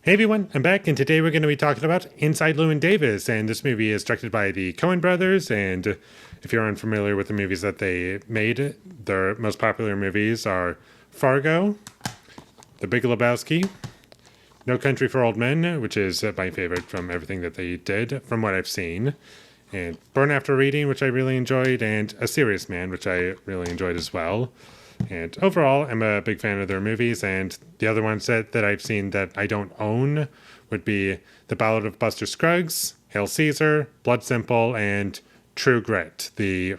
Hey everyone, I'm back, and today we're going to be talking about Inside Llewyn Davis. And this movie is directed by the Coen brothers. And if you're unfamiliar with the movies that they made, their most popular movies are Fargo, The Big Lebowski, No Country for Old Men, which is my favorite from everything that they did, from what I've seen, and Burn After Reading, which I really enjoyed, and A Serious Man, which I really enjoyed as well. And overall, I'm a big fan of their movies, and the other ones that I've seen that I don't own would be The Ballad of Buster Scruggs, Hail Caesar, Blood Simple, and True Grit, the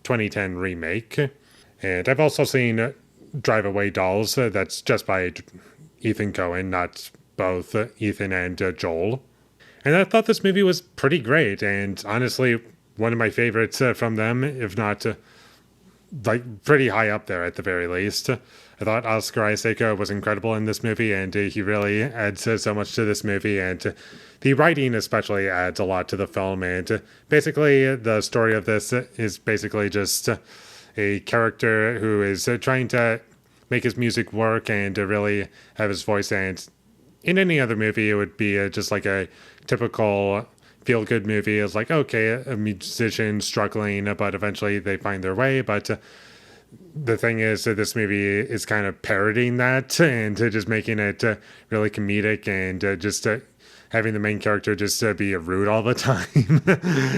2010 remake. And I've also seen Drive Away Dolls, that's just by Ethan Coen, not both Ethan and Joel. And I thought this movie was pretty great, and honestly, one of my favorites from them, if not like pretty high up there at the very least. I thought Oscar Isaac was incredible in this movie, and he really adds so much to this movie, and the writing especially adds a lot to the film. And basically, the story of this is basically just a character who is trying to make his music work and really have his voice. And in any other movie, it would be just like a typical feel good movie. It's like, okay, a musician struggling, but eventually they find their way. But the thing is, this movie is kind of parodying that and just making it really comedic and just having the main character just be rude all the time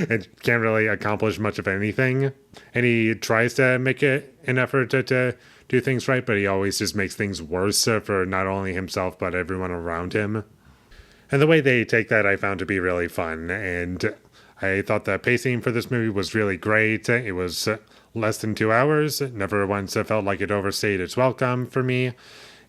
and can't really accomplish much of anything. And he tries to make an effort to do things right, but he always just makes things worse for not only himself, but everyone around him. And the way they take that I found to be really fun. And I thought the pacing for this movie was really great. It was less than 2 hours. It never once felt like it overstayed its welcome for me.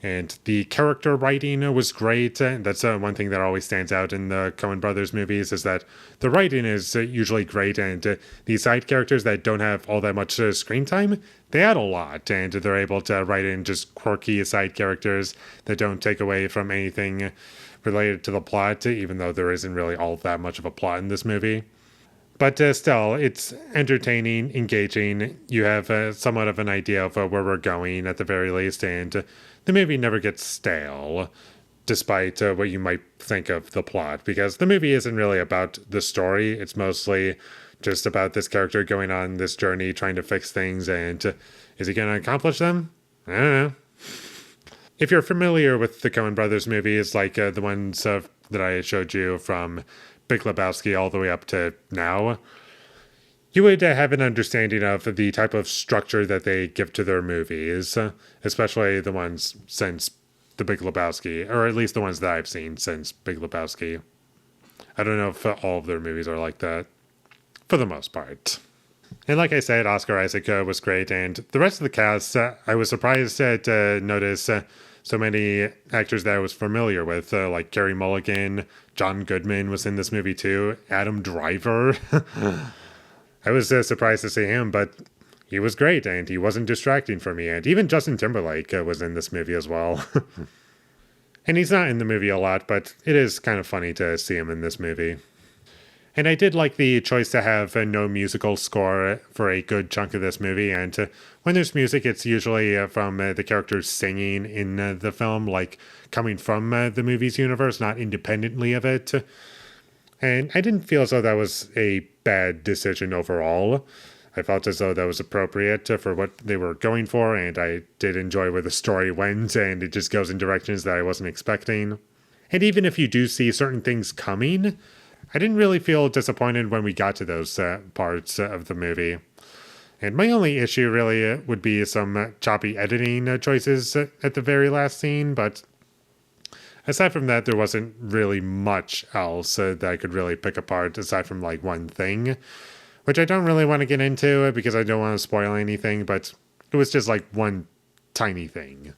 And the character writing was great. That's one thing that always stands out in the Coen Brothers movies is that the writing is usually great. And these side characters that don't have all that much screen time, they add a lot. And they're able to write in just quirky side characters that don't take away from anything related to the plot, even though there isn't really all that much of a plot in this movie. But still, it's entertaining, engaging. You have somewhat of an idea of where we're going at the very least, and the movie never gets stale, despite what you might think of the plot, because the movie isn't really about the story. It's mostly just about this character going on this journey, trying to fix things, and is he going to accomplish them? I don't know. If you're familiar with the Coen Brothers movies, like the ones that I showed you from Big Lebowski all the way up to now, you would have an understanding of the type of structure that they give to their movies, especially the ones since The Big Lebowski, or at least the ones that I've seen since Big Lebowski. I don't know if all of their movies are like that, for the most part. And like I said, Oscar Isaac was great, and the rest of the cast, I was surprised to notice so many actors that I was familiar with, like Carey Mulligan, John Goodman was in this movie too, Adam Driver. I was surprised to see him, but he was great, and he wasn't distracting for me, and even Justin Timberlake was in this movie as well. And he's not in the movie a lot, but it is kind of funny to see him in this movie. And I did like the choice to have no musical score for a good chunk of this movie. And when there's music, it's usually from the characters singing in the film, like coming from the movie's universe, not independently of it. And I didn't feel as though that was a bad decision overall. I felt as though that was appropriate for what they were going for, and I did enjoy where the story went, and it just goes in directions that I wasn't expecting. And even if you do see certain things coming, I didn't really feel disappointed when we got to those parts of the movie. And my only issue really would be some choppy editing choices at the very last scene, but aside from that, there wasn't really much else that I could really pick apart aside from like one thing, which I don't really want to get into because I don't want to spoil anything, but it was just like one tiny thing.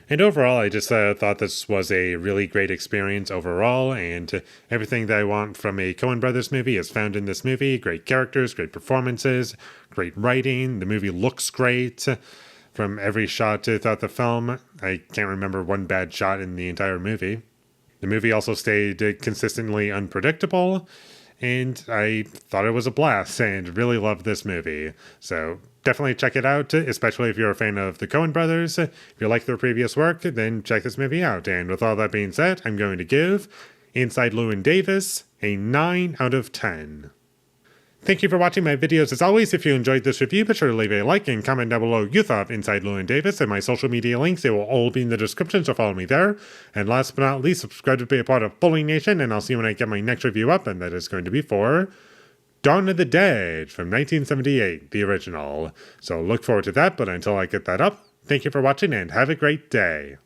And overall, I just thought this was a really great experience overall, and everything that I want from a Coen Brothers movie is found in this movie. Great characters, great performances, great writing. The movie looks great from every shot throughout the film. I can't remember one bad shot in the entire movie. The movie also stayed consistently unpredictable, and I thought it was a blast and really loved this movie. So definitely check it out, especially if you're a fan of the Coen brothers. If you like their previous work, then check this movie out. And with all that being said, I'm going to give Inside Llewyn Davis a 9 out of 10. Thank you for watching my videos. As always, if you enjoyed this review, be sure to leave a like and comment down below you thought of Inside Llewyn Davis, and my social media links, they will all be in the description, so follow me there. And last but not least, subscribe to be a part of Foley Nation, and I'll see you when I get my next review up, and that is going to be for Dawn of the Dead from 1978, the original. So look forward to that, but until I get that up, thank you for watching and have a great day.